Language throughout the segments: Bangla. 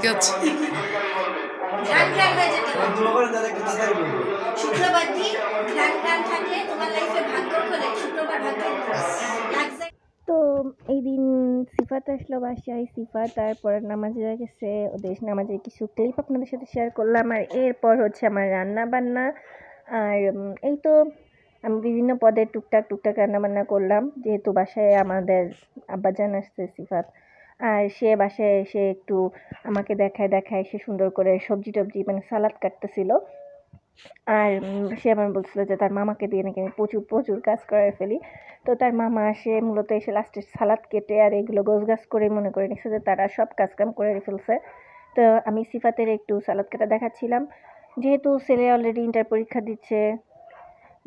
ঠিক আছে ঘ্রাণ ঘ্রাণ হয়ে যেতে শুক্রবার দিন ঘ্রাণ ঘ্রাণ থাকলে তোমার লাইফে ভাগ্য খোলে শুক্রবার ভাগ্য লাগছে। তো এই দিন সিফাত আসলো বাসায়। সিফাত তারপর নামাজে গেছে, ওদের নামাজের কিছু ক্লিপ আপনাদের সাথে শেয়ার করলাম। আর এরপর হচ্ছে আমার রান্না বান্না। আর এই তো আমি বিভিন্ন পদের টুকটাক রান্না বান্না করলাম, যেহেতু বাসায় আমাদের আব্বাজান আসছে সিফাত। আর সে বাসায় এসে একটু আমাকে দেখায় সে সুন্দর করে সবজি টবজি মানে সালাদ কাটতেছিল। আর সে আমার বলছিল যে তার মামাকে দিয়ে নাকি আমি প্রচুর কাজ করায় ফেলি। তো তার মামা আসে মূলত এসে লাস্টে সালাদ কেটে আর এগুলো গোছগাছ করে মনে করে নিচ্ছে যে তারা সব কাজকাম করে ফেলছে। তো আমি সিফাতের একটু সালাদ কাটা দেখাচ্ছিলাম, যেহেতু ছেলে অলরেডি ইন্টার পরীক্ষা দিচ্ছে,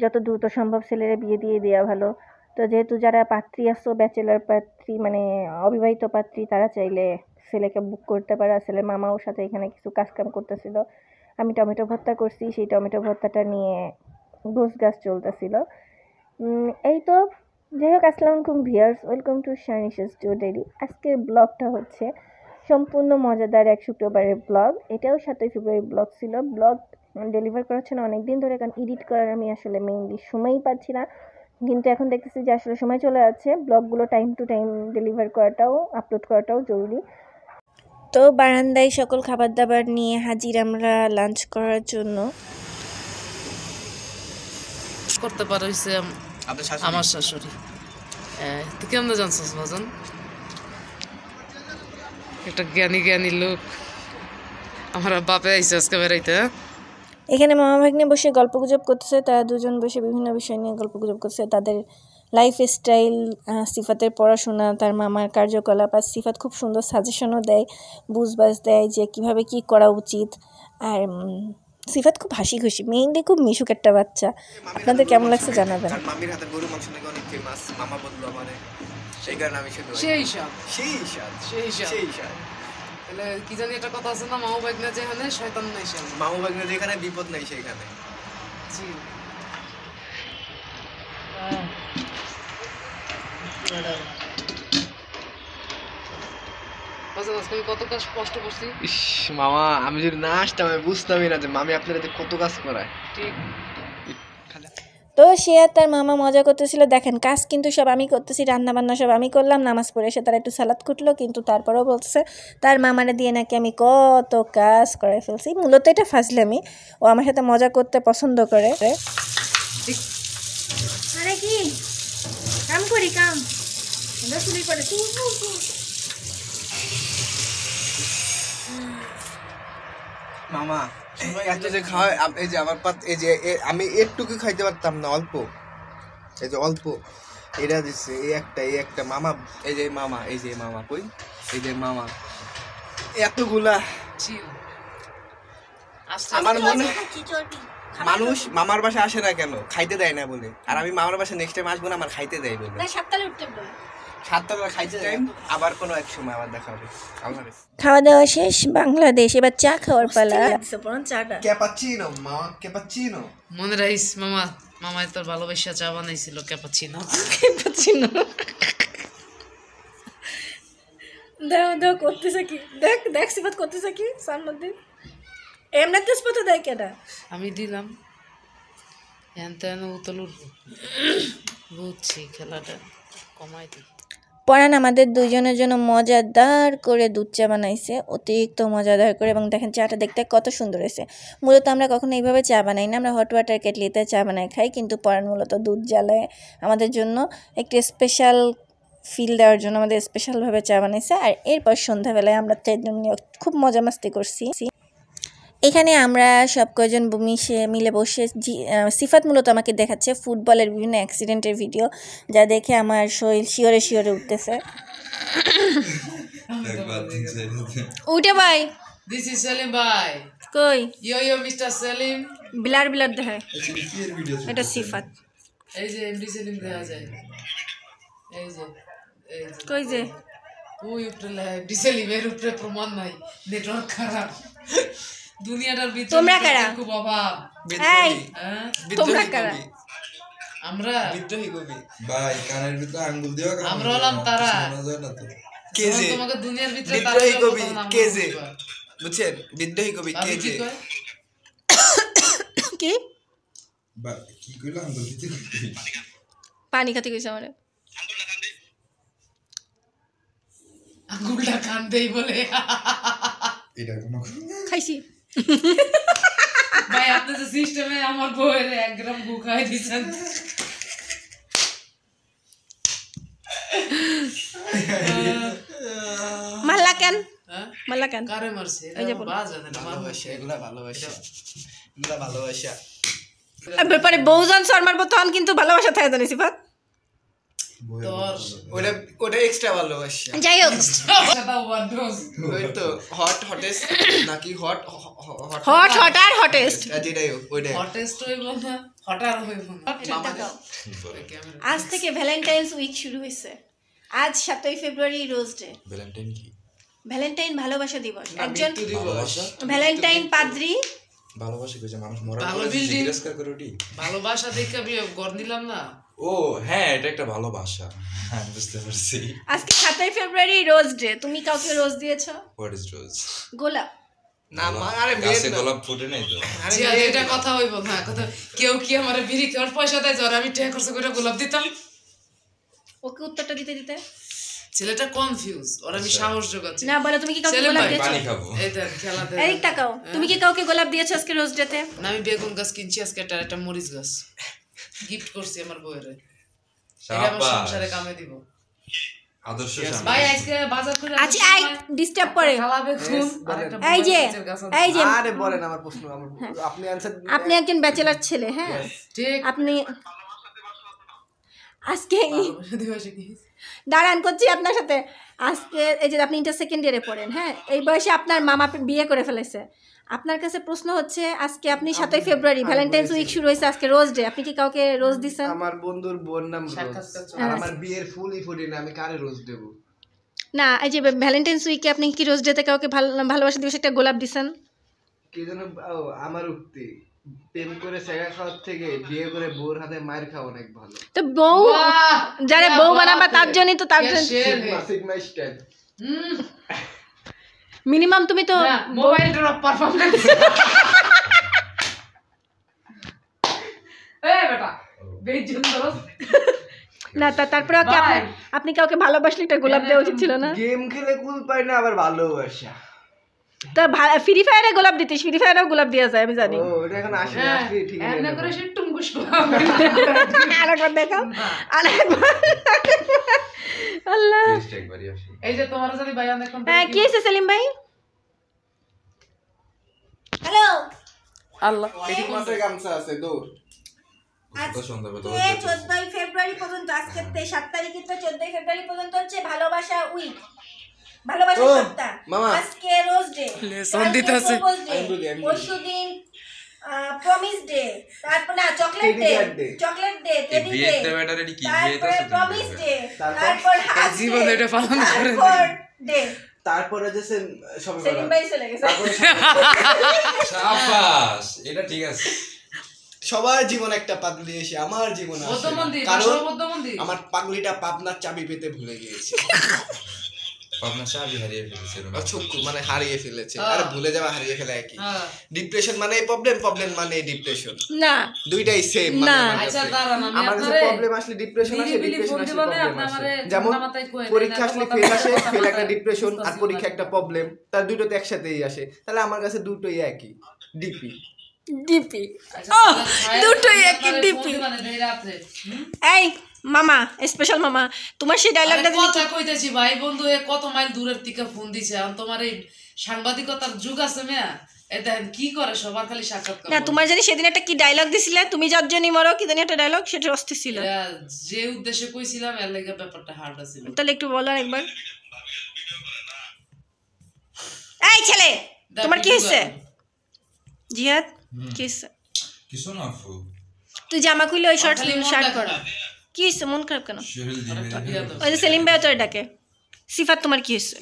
যত দ্রুত সম্ভব ছেলেরা বিয়ে দিয়ে দেওয়া ভালো। তো যেহেতু যারা পাত্রী আসো ব্যাচেলার পাত্রী মানে অবিবাহিত পাত্রী, তারা চাইলে ছেলেকে বুক করতে পারে। ছেলের মামাও সাথে এখানে কিছু কাজকাম করতেছিল। আমি টমেটো ভর্তা করছি, সেই টমেটো ভর্তাটা নিয়ে গোছগাছ চলতেছিল। এই তো যাই হোক, আসসালামু আলাইকুম ভিউয়ার্স, ওয়েলকাম টু শানিশাস ডায়েরি। আজকের ব্লগটা হচ্ছে সম্পূর্ণ মজাদার এক শুক্রবারের ব্লগ। এটাও 7 ফেব্রুয়ারি ব্লগ ছিল। ব্লগ ডেলিভার করার জন্য অনেক দিন ধরে, কারণ এডিট করার আমি আসলে মেইনলি সময়ই পাচ্ছি না, কিন্তু এখন দেখতেছি যে আসলে সময় চলে যাচ্ছে। ব্লগগুলো টাইম টু টাইম ডেলিভার করাটাও আপলোড করাটাও জরুরি। তো বারান্দায় সকল খাবার দাবার নিয়ে হাজির আমরা লাঞ্চ করার জন্য। করতে পারে হইছে আমার শাশুড়ি। তুই কেমন জানছিস বাজান? একটা জ্ঞানী লোক আমার বাপে আইসে আজকে বেড়াইতে। এখানে মামা ভাগ্নে বসে গল্পগুজব করতেছে, তারা দুজন বসে বিভিন্ন বিষয় নিয়ে গল্পগুজব করছে, তাদের লাইফ স্টাইল, সিফাতের পড়াশোনা, তার মামার কার্যকলাপ। আর সিফাত খুব সুন্দর সাজেশনও দেয়, বুঝবাজ দেয় যে কিভাবে কি করা উচিত। আর সিফাত খুব হাসি খুশি, মেইনলি খুব মিশুক একটা বাচ্চা। আপনাদের কেমন লাগছে জানাবেন। মামির হাতের গরু মাংস নাকি অনেক ফেমাস, মামা বললো আমারে, সেই কারণে আমি শুধু সেই স্বাদ তাহলে কি জানি একটা কথা আছে না, মামু ভাগ্নে যেখানে শয়তান নাই সেখানে। মামু ভাগ্নে যেখানে বিপদ নাই সেইখানে। জি কত কষ্ট করছি। ইস মামা, আমি যদি না আসতাম আমি বুঝতামই না যে মামি আপনারা কত কাজ করায়। ঠিক। তো সে আর তার মামা মজা করতেছিল। দেখেন কাজ কিন্তু সব আমি করতেছি, রান্না বান্না সব আমি করলাম। নামাজ পড়ে এসে তারা একটু সালাদ কুটলো, কিন্তু তারপরেও বলতেছে তার মামারে দিয়ে নাকি আমি কত কাজ করে ফেলছি। মূলত এটা ফাজলামি, ও আমার সাথে মজা করতে পছন্দ করে। আরে কি কাম করি কাম চুরি করে মামা এত যে খাওয়ায়, এই যে আমার এই যে আমি একটুকু খাইতে পারতাম না, অল্প, এই যে অল্প এটা দিচ্ছে, এই একটা মামা, এই যে মামা, এই যে মামা কই, এই যে মামা এতগুলা। আমার মনে মানুষ মামার বাসায় আসে না কেন, খাইতে দেয় না বলে। আর আমি মামার বাসায় নেক্সট টাইম আসবো না, আমার খাইতে দেয় বলে। 7টায় খাইতে টাইম, আবার কোনো এক সময় আবার দেখা হবে। খাওয়া দাওয়া শেষ, বাংলাদেশ, এবার চা খাওয়ার পালা। ক্যাপাচিনো মামা, ক্যাপাচিনো মনে রাখিস মামা, মামাই তোর ভালোবাসা চা বানাইছিল ক্যাপাচিনো। দেখ করতেছে কি, দেখ সিফাত করতেছে কি সামনে এমনি তেজপাত দেয় কেনা আমি দিলাম। বুঝছি খেলাটা কমাই দিই। পরান আমাদের দুইজনের জন্য মজাদার করে দুধ চা বানাইছে, অতিরিক্ত মজাদার করে। এবং দেখেন চাটা দেখতে কত সুন্দর হয়েছে। মূলত আমরা কখনো এইভাবে চা বানাই না, আমরা হট ওয়াটার কেটলিতে চা বানাই খাই, কিন্তু পরান মূলত দুধ জ্বালায় আমাদের জন্য একটু স্পেশাল ফিল দেওয়ার জন্য আমাদের স্পেশালভাবে চা বানাইছে। আর এরপর সন্ধ্যাবেলায় আমরা খুব মজা মাস্তি করছি। এখানে আমরা সব কয়জন মিলে বসে, সিফাত মূলত আমাকে দেখাচ্ছে ফুটবলের বিভিন্ন অ্যাক্সিডেন্টের ভিডিও, যা দেখে আমার শরীর শিওরে উঠতেছে। উঠে ভাই, দিস ইজ সেলিম ভাই। কই ইয়ো মিস্টার সেলিম। বিলার দেখায়, এটা সিফাত। এই যে এমডি সেলিম দেখা যায়, এই যে কই যে ওই উপরে এমডি সেলিমের উপরে প্রমাণ নাই, নেটওয়ার্ক খারাপ। দুনিয়াটার ভিতরে তোমরা কারা খুব অভাব। এই তোমরা কারা? আমরা বিদ্রোহী কবি ভাই, কানের ভিতরে আঙ্গুল দিও, আমরা হলাম তারা। শোনা যায় না তো। কে যে তোমাকে দুনিয়ার ভিতরে বিদ্রোহী কবি কে যে? বুঝছেন বিদ্রোহী কবি কে যে কি কি কইলা আঙ্গুল দিতে পানি খাতে কইছে আমারে আঙ্গুলটা কান দেই বলে এটা কোনো খাইছি ভাই আপনি যে সিস্টেমে আমার বউয়ের 1 গ্রাম গু খাই দিছেন মাল্লা কেন হ্যাঁ মাল্লা কেন কারে মারছে এই যে এটা বলো। বাজা না ভালোবাসা এগুলা ভালোবাসা এগুলা ভালোবাসা ব্যাপারে বহুজন শর্মার প্রথম কিন্তু ভালোবাসা থাকে জানি সিফাত তোর ওটা ওটা এক্সট্রা ভালোবাসা যাই হোক সেটা ওয়ান ডোজ ওই তো হটেস্ট নাকি হট হট হট আর হটেস্ট যেটাই হোক ওইটাই হটেস্ট হইব না হটার হইব না আজ থেকে ভ্যালেন্টাইন্স উইক শুরু হয়েছে আজ 7ই ফেব্রুয়ারি রোজ ডে ভ্যালেন্টাইন কি ভ্যালেন্টাইন ভালোবাসা দিবস একজন ভালোবাসা ভ্যালেন্টাইন পাদ্রি ভালোবাসা কইছে মানুষ মরার ভালো পরে building। জিজ্ঞেস করে ওটি ভালোবাসা দেখে বিয়ে গড় নিলাম না ও হ্যাঁ এটা একটা ভালোবাসা হ্যাঁ বুঝতে পারছি আজকে 7ই ফেব্রুয়ারি রোজ ডে তুমি কাউকে রোজ দিয়েছো হোয়াট ইজ রোজ গোলাপ না আরে গাছে মেয়ে গোলাপ ফুটে নাই তো জি আর এটা কথা হইব না কথা কেউ কি আমারে বিড়ি খাওয়ার পয়সা দেয় যারা আমি টাকা খরচ করে গোলাপ দিতাম ওকে উত্তরটা দিতে দিতে ছেলেটা কনফিউজ ওর আমি সাহস জোগাচ্ছি না বলো তুমি কি কাউকে ছেলে গোলাপ ভাই, দিয়েছো পানি খাবো এই দেখ খেলা দেখ এই তাকাও তুমি কি কাউকে গোলাপ দিয়েছো আজকে রোজ ডেতে না আমি বেগুন গাছ কিনছি আজকে একটা মরিচ গাছ গিফট করছি আমার বউয়ের এটা আমার শাবাশ। সংসারে কামে দিব আদর্শ ভাই স্বামী। আজকে বাজার করে আচ্ছা আই ডিস্টার্ব করে খালা বেগুন আর একটা এই যে মরিচের গাছ আছে। এই যে আরে বলেন আমার প্রশ্ন আমার আপনি আনসার আপনি একজন ব্যাচেলার ছেলে হ্যাঁ ঠিক আপনি আজকে দিবসে কি দাঁড়ান করছি আপনার সাথে আজকে এই যে আপনি ইন্টার সেকেন্ড ইয়ারে পড়েন হ্যাঁ এই বয়সে আপনার মামা বিয়ে করে ফেলেছে আপনার কাছে প্রশ্ন হচ্ছে আজকে আপনি 7ই ফেব্রুয়ারি ভ্যালেন্টাইন্স উইক শুরু হয়েছে আজকে রোজ ডে আপনি কি কাউকে রোজ দিছেন আমার বন্ধুর বোন নাম রোজ সাক্ষাৎকার চলে। আর আমার বিয়ের ফুলই ফুটে না আমি কারে রোজ দেব না এই যে ভ্যালেন্টাইন্স উইকে আপনি কি রোজ ডেতে কাউকে ভালোবাসা দিবসে একটা গোলাপ দিছেন কি যেন আমার উক্তি প্রেম করে সেগা খাওয়ার থেকে বিয়ে করে বউর হাতে মায়ের খাওয়া অনেক ভালো তো বউ বাহ! যারা क्या বউ बात বানাবা তার है! জন্যই তো তার क्या জন্য शेर है! সিগমা স্টাইল হুম, মিনিমাম তুমি তো না, মোবাইল ড্রপ পারফরম্যান্স এই বেটা বেজন দরস না তারপরে ওকে ভাই। আপনি কাউকে ভালোবাসলে একটা গোলাপ দেওয়া উচিত ছিল না গেম খেলে কুল পাই না আবার ভালোবাসা তা ফ্রি ফায়ারে গোলাপ দিতিস ফ্রি ফায়ারেও গোলাপ দেওয়া যায় আমি জানি ও এটা এখন আসে না আসলে ঠিক আছে এমনি করে সে টুমকুশ আরেকবার দেখাও আরেকবার আল্লাহ টেস্ট একবারই আসে এই যে তোমার যদি ভাই অনেক হ্যাঁ কি হয়েছে সেলিম ভাই হ্যালো আল্লাহ এটি মাত্র গামছা আছে দৌড় কত সুন্দর কথা 14ই ফেব্রুয়ারি পর্যন্ত আজকে 7 তারিখে তো 14ই ফেব্রুয়ারি পর্যন্ত হচ্ছে ভালোবাসা উইক ভালোবাসা ও, সপ্তাহ মামা। আজকে রোজ ডে লেসন দিতেছে। আমি বলি। পরশুদিন প্রমিস ডে তারপর না chocolate Teddy day bear day। Chocolate day teddy day বিয়েতে ব্যাটারে কি বিয়েতে তারপরে আছে প্রমিস ডে তারপর? তারপর হাজ জীবন এটা পালন করে ডে তারপরে যে সবে সেলিম ভাই চলে গেছে শাবাশ এটা ঠিক আছে সবার জীবন একটা পাগলি এসে আমার জীবন আসে বৌদ্ধ মন্দির কারণ বৌদ্ধ মন্দির আমার পাগলিটা পাবনার চাবি পেতে ভুলে গিয়েছে আপনার চাবি হারিয়ে ফেলেছে চক্ষু মানে হারিয়ে ফেলেছে হ্যাঁ। আরে ভুলে যাওয়া হারিয়ে ফেলা একই হ্যাঁ ডিপ্রেশন মানে প্রবলেম প্রবলেম মানে ডিপ্রেশন না দুইটাই সেম না। আচ্ছা দাঁড়ান আমি আমার কাছে আপনারে প্রবলেম আসলে ডিপ্রেশন আসে নিরিবিলি ডিপ্রেশন ফোন আসলে দিবানে প্রবলেম আপনি আসে আমারে যেমন ঠান্ডা মাথায় কইলেন, পরীক্ষা এত আসলে কথা ফেল বলতে আসে কথা ফেল একটা বলতে ডিপ্রেশন আর বুঝতেছি পরীক্ষা না। একটা প্রবলেম তার দুটো তো একসাথেই আসে তাহলে আমার কাছে দুটোই একই ডিপি ডিপি আচ্ছা, ও তাহলে দুটোই ভাই, একই আপনারে ডিপি ফোন দিবানে দেই রাত্রে হুম? এই মামা স্পেশাল মামা তোমার সেই ডায়লগটা আরে কথা কইতেছি ভাই বন্ধু এ কত মাইল দূরের থেকে ফোন দিছে আর তোমার এই সাংবাদিকতার যুগ আছে মিয়া এ দেখেন কি করে সবার খালি সাক্ষাৎকার না বলে। তোমার জানি সেদিন একটা কি ডায়লগ দিছিলে তুমি যার জন্য মরো কি জানি একটা ডায়লগ সেটা অস্থির ছিল এরা যে উদ্দেশ্যে কইছিলাম এর লাগি ব্যাপারটা হার্ড ছিল তাহলে একটু বলো একবার এই ছেলে তোমার কি হয়েছে জিহাদ কি হয়েছে কিছু না আপু তুই জামা খুলে ওই শর্ট খালি মন শার্ট দেখা পর না। কি হয়েছে মন খারাপ কেন শরীর দিয়ে আরেকটা বিয়া দাও। ওই যে সেলিম ভাই তোর ডাকে সিফাত তোমার কি হয়েছে?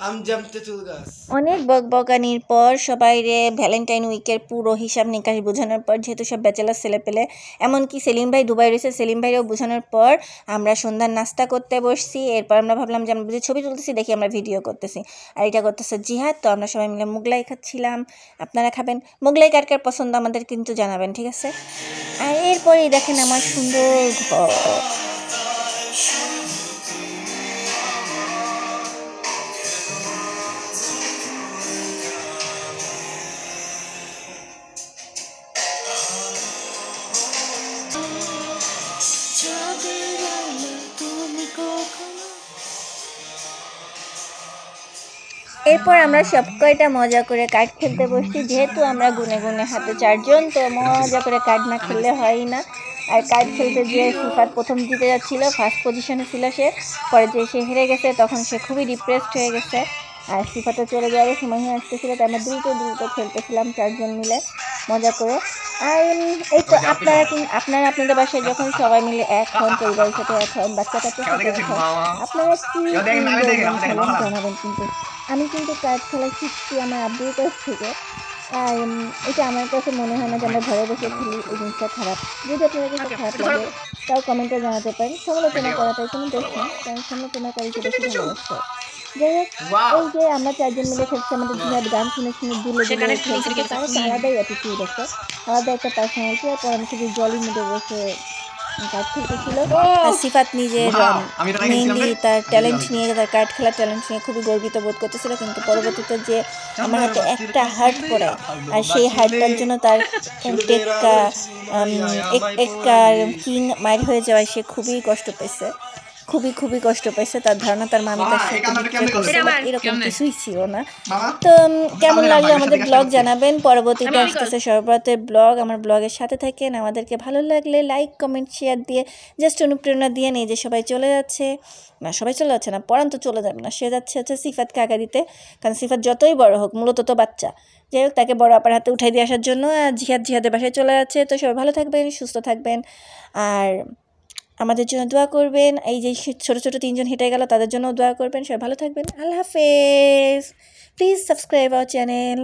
আমজাম তেঁতুল গাছ। অনেক বকবকানির পর সবাই রে ভ্যালেন্টাইন উইকের পুরো হিসাব নিকাশ বোঝানোর পর, যেহেতু সব ব্যাচেলার ছেলে পেলে, এমনকি সেলিম ভাই দুবাই রয়েছে, সেলিম ভাইরেও বোঝানোর পর আমরা সন্ধ্যার নাস্তা করতে বসছি। এরপর আমরা ভাবলাম যে আমরা বুঝি ছবি তুলতেছি, দেখি আমরা ভিডিও করতেছি, আর এটা করতেছে জিহাদ। তো আমরা সবাই মিলে মোগলাই খাচ্ছিলাম। আপনারা খাবেন মোগলাই, কার কার পছন্দ আমাদের কিন্তু জানাবেন, ঠিক আছে? আর এরপরেই দেখেন আমার সুন্দর ঘর। এরপর আমরা সব কয়টা মজা করে কার্ড খেলতে বসছি। যেহেতু আমরা গুনে গুনে হাতে 4 জন, তো মজা করে কার্ড না খেললে হয় না। আর কার্ড খেলতে যে সিফাত প্রথম জিতে যাচ্ছিল, ফার্স্ট পজিশনে ছিল সে, পরে যে সে হেরে গেছে তখন সে খুবই ডিপ্রেসড হয়ে গেছে। আর সিফাতে চলে যাওয়ার সময় হয়ে আসতেছিল, তাই আমরা দ্রুত খেলতেছিলাম 4 জন মিলে মজা করে। আর এই তো আপনারা আপনাদের বাসায় যখন সবাই মিলে এক হন, পরিবারের সাথে এক হন, বাচ্চা কাচ্চার সাথে এক হন, আপনারা কি জানাবেন। কিন্তু আমি কিন্তু কার্ড খেলা শিখছি আমার আব্বুর কাছ থেকে। আর এটা আমার কাছে মনে হয় না যে আমরা ঘরে বসে খেলি এই জিনিসটা খারাপ। যদি আপনাদের কাছে খারাপ লাগে তাও কমেন্টে জানাতে পারেন। সমালোচনা করাটাই কোনো দোষ নেই, কারণ সমালোচনাকারীকে বেশি ভালোবাসতে হয়। যাই হোক, এই যে আমরা 4 জন মিলে খেলছি, আমাদের জিহাদ গান শুনে দুলে খেলছে, তার একটা আলাদাই অ্যাটিটিউড আছে, আলাদা একটা পার্সোনালিটি। আর পরে আমি শুধু জলের মধ্যে বসে কার্ড খেলতেছিল। আর সিফাত নিজের মেইনলি তার ট্যালেন্ট নিয়ে, তার কার্ড খেলার ট্যালেন্ট নিয়ে খুবই গর্বিত বোধ করতেছিল। কিন্তু পরবর্তীতে যে আমার হাতে একটা হার্ট পড়ে, আর সেই হার্টটার জন্য তার একটা কিং মাইর হয়ে যাওয়ায় সে খুবই কষ্ট পেয়েছে, খুবই কষ্ট পাইছে। তার ধারণা তার মামি তার সাথে এরকম কিছুই ছিল না। তো কেমন লাগলো আমাদের ব্লগ জানাবেন। পরবর্তীতে আসতেছে সর্বরাতের ব্লগ, আমার ব্লগের সাথে থাকেন। আমাদেরকে ভালো লাগলে লাইক কমেন্ট শেয়ার দিয়ে জাস্ট অনুপ্রেরণা দিয়ে নেই যে সবাই চলে যাচ্ছে না, সবাই চলে যাচ্ছে না, পরান তো চলে যাবে না, সে যাচ্ছে হচ্ছে সিফাতকে আঁকা দিতে। কারণ সিফাত যতই বড় হোক, মূলত তো বাচ্চা, যাই হোক তাকে বড় আপার হাতে উঠাই দিয়ে আসার জন্য। আর জিহাদের বাসায় চলে যাচ্ছে। তো সবাই ভালো থাকবেন, সুস্থ থাকবেন, আর আমাদের জন্য দোয়া করবেন। এই যে ছোট ছোট 3 জন হেঁটে গেল, তাদের জন্য দোয়া করবেন। সবাই ভালো থাকবেন। আল্লাহ হাফেজ। Please subscribe our channel.